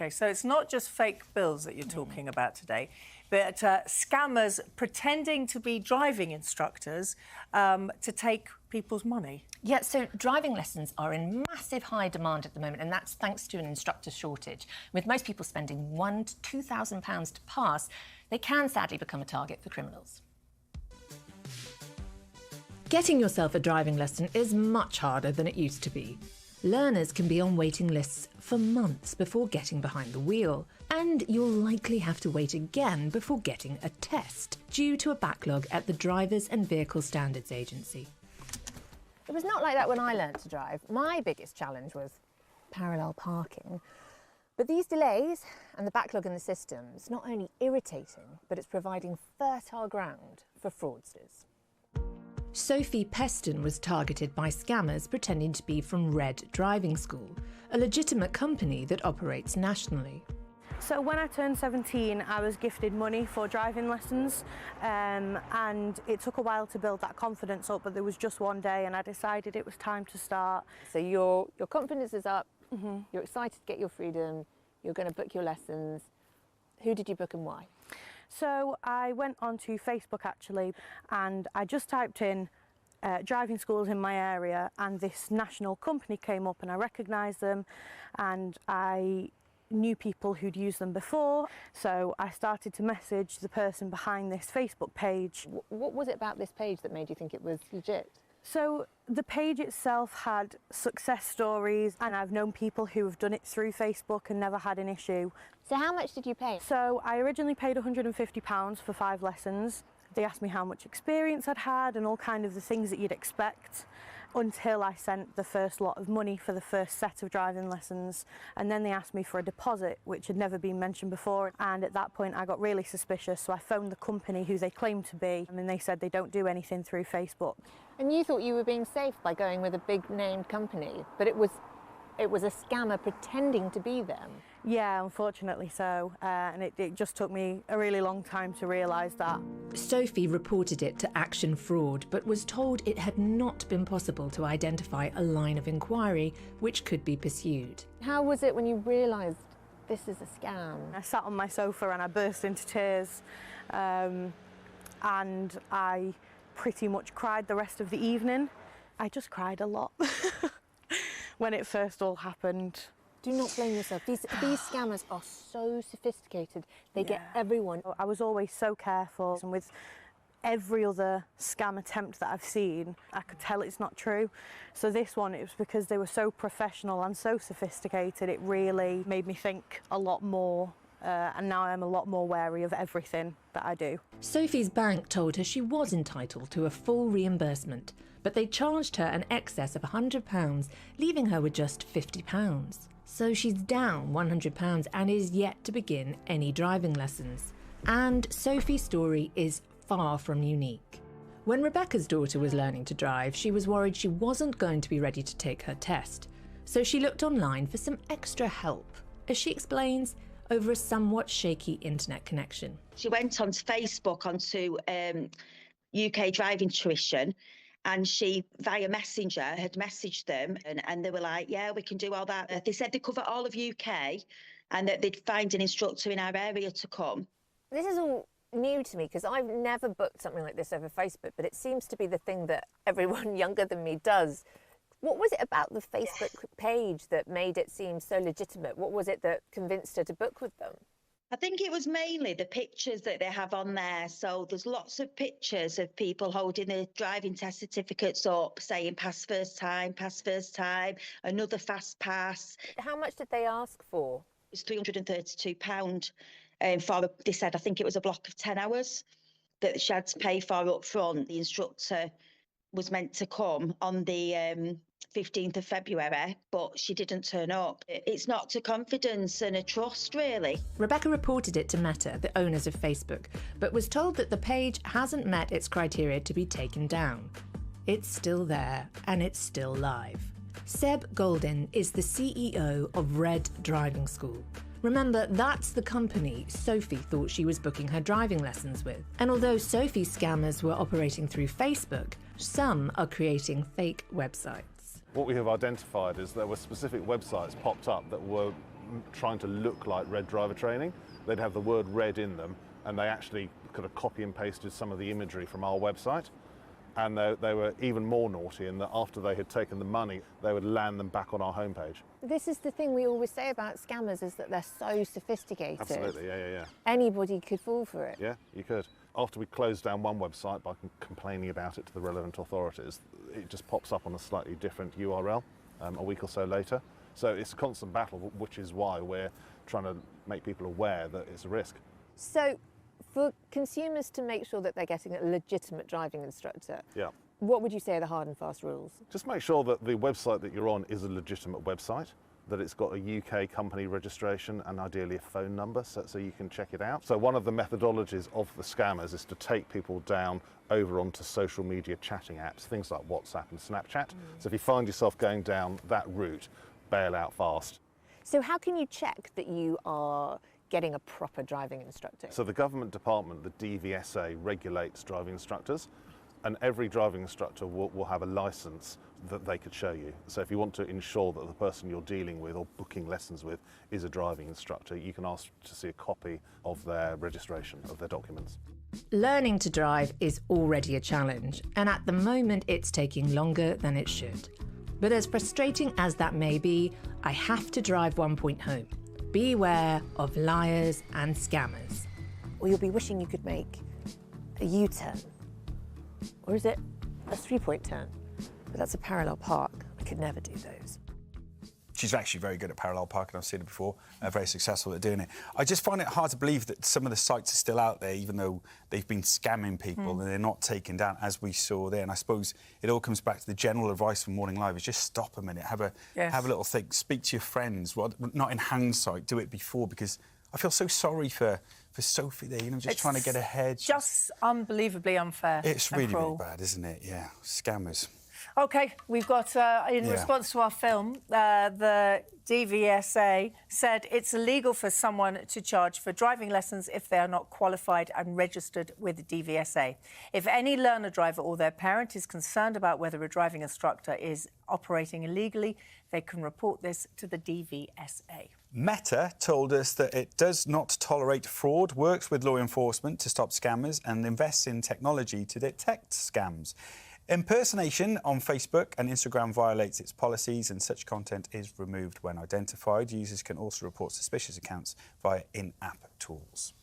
Okay, so it's not just fake bills that you're talking about today, but scammers pretending to be driving instructors to take people's money. Yeah, so driving lessons are in massive high demand at the moment, and that's thanks to an instructor shortage. With most people spending £1,000 to £2,000 to pass, they can sadly become a target for criminals. Getting yourself a driving lesson is much harder than it used to be. Learners can be on waiting lists for months before getting behind the wheel, and you'll likely have to wait again before getting a test, due to a backlog at the Drivers and Vehicle Standards Agency. It was not like that when I learnt to drive. My biggest challenge was parallel parking. But these delays and the backlog in the system is not only irritating, but it's providing fertile ground for fraudsters. Sophie Peston was targeted by scammers pretending to be from Red Driving School, a legitimate company that operates nationally. So when I turned 17, I was gifted money for driving lessons, and it took a while to build that confidence up, but there was just one day and I decided it was time to start. So your confidence is up, you're excited to get your freedom, you're going to book your lessons. Who did you book and why? So I went onto Facebook actually, and I just typed in driving schools in my area, and this national company came up and I recognised them, and I knew people who'd used them before, so I started to message the person behind this Facebook page. What was it about this page that made you think it was legit? So the page itself had success stories, and I've known people who have done it through Facebook and never had an issue. So how much did you pay? So I originally paid £150 for 5 lessons. They asked me how much experience I'd had and all kind of the things that you'd expect, until I sent the first lot of money for the first set of driving lessons, and then they asked me for a deposit, which had never been mentioned before, and at that point I got really suspicious, so I phoned the company who they claimed to be, and they said they don't do anything through Facebook. And you thought you were being safe by going with a big named company, but it was a scammer pretending to be them. Yeah, unfortunately so, and it just took me a really long time to realise that. Sophie reported it to Action Fraud, but was told it had not been possible to identify a line of inquiry which could be pursued. How was it when you realised this is a scam? I sat on my sofa and I burst into tears, and I pretty much cried the rest of the evening. I just cried a lot when it first all happened. Do not blame yourself. These scammers are so sophisticated. They get everyone. I was always so careful, and with every other scam attempt that I've seen, I could tell it's not true. So this one, it was because they were so professional and so sophisticated, it really made me think a lot more, and now I'm a lot more wary of everything that I do. Sophie's bank told her she was entitled to a full reimbursement, but they charged her an excess of £100, leaving her with just £50. So she's down £100 and is yet to begin any driving lessons. And Sophie's story is far from unique. When Rebecca's daughter was learning to drive, she was worried she wasn't going to be ready to take her test. So she looked online for some extra help, as she explains, over a somewhat shaky internet connection. She went onto Facebook, onto UK Driving Tuition, and she, via Messenger, had messaged them, and they were like, yeah, we can do all that. They said they cover all of UK and that they'd find an instructor in our area to come. This is all new to me because I've never booked something like this over Facebook, but it seems to be the thing that everyone younger than me does. What was it about the Facebook page that made it seem so legitimate? What was it that convinced her to book with them? I think it was mainly the pictures that they have on there. So there's lots of pictures of people holding their driving test certificates up, saying pass first time, another fast pass. How much did they ask for? It was £332 for, they said, I think it was a block of 10 hours that she had to pay for up front. The instructor was meant to come on the 15th of February, but she didn't turn up. It's knocked her confidence and her trust, really. Rebecca reported it to Meta, the owners of Facebook, but was told that the page hasn't met its criteria to be taken down. It's still there, and it's still live. Seb Golden is the CEO of Red Driving School. Remember, that's the company Sophie thought she was booking her driving lessons with. And although Sophie's scammers were operating through Facebook, some are creating fake websites. What we have identified is there were specific websites popped up that were trying to look like red driver training. They'd have the word red in them, and they actually could have copy and pasted some of the imagery from our website. And they were even more naughty in that after they had taken the money, they would land them back on our homepage. This is the thing we always say about scammers, is that they're so sophisticated. Absolutely, yeah. Anybody could fall for it. Yeah, you could. After we closed down one website by complaining about it to the relevant authorities, it just pops up on a slightly different URL a week or so later. So it's a constant battle, which is why we're trying to make people aware that it's a risk. So for consumers to make sure that they're getting a legitimate driving instructor, Yeah. what would you say are the hard and fast rules? Just make sure that the website that you're on is a legitimate website, that it's got a UK company registration and ideally a phone number so you can check it out. So one of the methodologies of the scammers is to take people down over onto social media chatting apps, things like WhatsApp and Snapchat. So if you find yourself going down that route, bail out fast. So how can you check that you are getting a proper driving instructor? So the government department, the DVSA, regulates driving instructors, and every driving instructor will have a license that they could show you. So if you want to ensure that the person you're dealing with or booking lessons with is a driving instructor, you can ask to see a copy of their registration, of their documents. Learning to drive is already a challenge, and at the moment it's taking longer than it should. But as frustrating as that may be, I have to drive one point home. Beware of liars and scammers. Or you'll be wishing you could make a U-turn. Or is it a three-point turn? But that's a parallel park. I could never do those. She's actually very good at parallel parking. I've seen her before, very successful at doing it. I just find it hard to believe that some of the sites are still out there, even though they've been scamming people and they're not taken down, as we saw there. And I suppose it all comes back to the general advice from Morning Live is just stop a minute, have a little think, speak to your friends. Well, not in hindsight, do it before, because I feel so sorry for Sophie there, you know, just trying to get ahead. Just unbelievably unfair. It's and really, cruel. really bad, isn't it? Yeah, scammers. OK, we've got, in response to our film, the DVSA said it's illegal for someone to charge for driving lessons if they are not qualified and registered with the DVSA. If any learner driver or their parent is concerned about whether a driving instructor is operating illegally, they can report this to the DVSA. Meta told us that it does not tolerate fraud, works with law enforcement to stop scammers and invests in technology to detect scams. Impersonation on Facebook and Instagram violates its policies, and such content is removed when identified. Users can also report suspicious accounts via in-app tools.